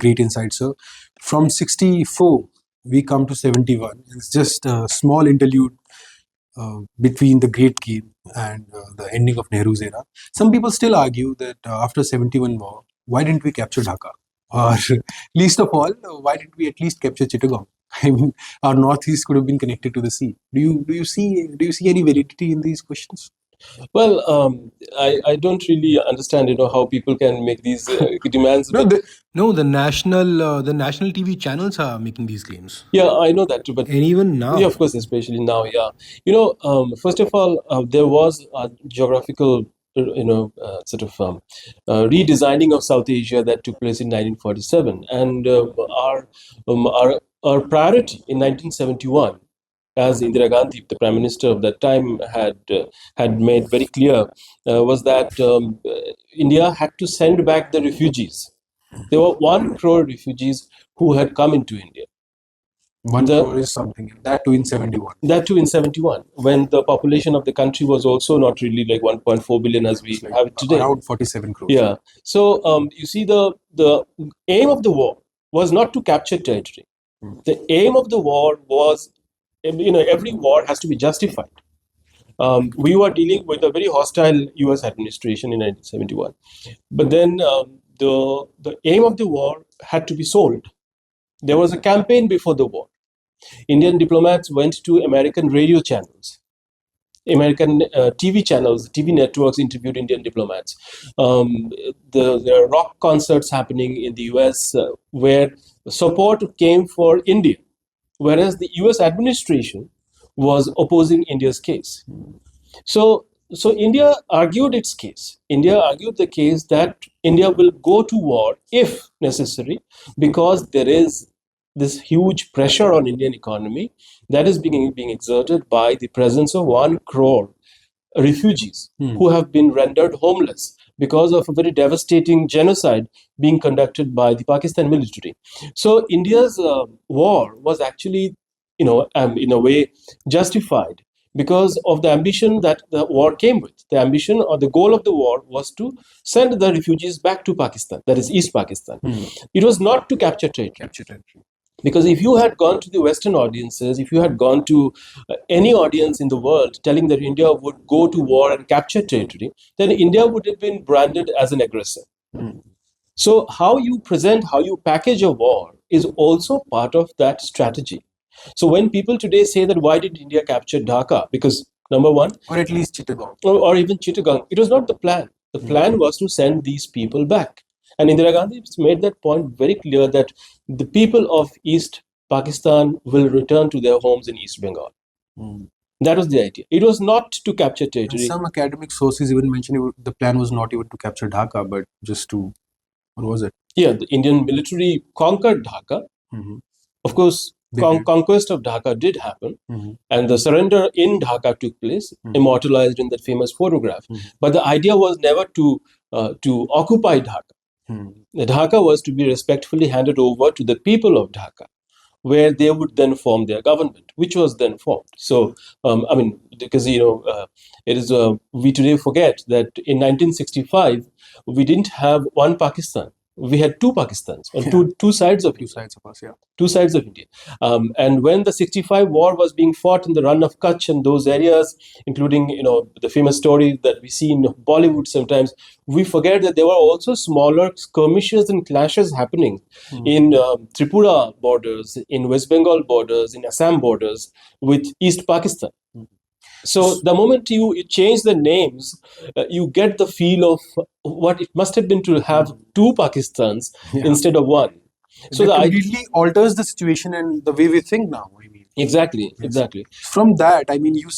great insight, sir. From 64, we come to 71. It's just a small interlude between the Great Game and the ending of Nehru's era. Some people still argue that after 71 war, why didn't we capture Dhaka? Or least of all, why didn't we at least capture Chittagong? I mean, our northeast could have been connected to the sea. Do you see any validity in these questions? Well, I don't really understand, how people can make these demands. No, the national TV channels are making these claims. Yeah, I know that too, but And even now, yeah, of course, especially now, yeah. First of all, there was a geographical, sort of redesigning of South Asia that took place in 1947, and our priority in 1971, as Indira Gandhi, the Prime Minister of that time, had made very clear, was that India had to send back the refugees. There were 1 crore refugees who had come into India. 1 crore is something. That too in 71. That too in 71, when the population of the country was also not really like 1.4 billion as we have it today. Around 47 crores. Yeah. So you see, the aim of the war was not to capture territory. The aim of the war was, every war has to be justified. We were dealing with a very hostile US administration in 1971. But then the aim of the war had to be sold. There was a campaign before the war. Indian diplomats went to American radio channels, American TV channels, TV networks interviewed Indian diplomats. There are rock concerts happening in the US where support came for India, whereas the US administration was opposing India's case. So India argued its case. India argued the case that India will go to war if necessary, because there is this huge pressure on Indian economy that is being exerted by the presence of 1 crore refugees who have been rendered homeless because of a very devastating genocide being conducted by the Pakistan military. So India's war was actually, in a way, justified because of the ambition that the war came with. The ambition or the goal of the war was to send the refugees back to Pakistan, that is East Pakistan. It was not to capture territory. Because if you had gone to the Western audiences, if you had gone to any audience in the world telling that India would go to war and capture territory, then India would have been branded as an aggressor. So how you present, how you package a war is also part of that strategy. So when people today say that why did India capture Dhaka? Because number one, or at least Chittagong, or even Chittagong, it was not the plan. The plan was to send these people back. And Indira Gandhi made that point very clear that the people of East Pakistan will return to their homes in East Bengal. That was the idea. It was not to capture territory. And some academic sources even mention the plan was not even to capture Dhaka, but just to, what was it? Yeah, the Indian military conquered Dhaka. Of course, conquest of Dhaka did happen, and the surrender in Dhaka took place, immortalized in that famous photograph. But the idea was never to occupy Dhaka. The Dhaka was to be respectfully handed over to the people of Dhaka, where they would then form their government, which was then formed. So, because, it is, we today forget that in 1965, we didn't have one Pakistan. We had two Pakistans, on two sides of us, yeah. Two sides of India. And when the 65 war was being fought in the run of Kutch and those areas, including, the famous story that we see in Bollywood sometimes, we forget that there were also smaller skirmishes and clashes happening in Tripura borders, in West Bengal borders, in Assam borders with East Pakistan. So the moment you change the names, you get the feel of what it must have been to have two Pakistans instead of one. So that completely alters the situation and the way we think now. Exactly. From that, you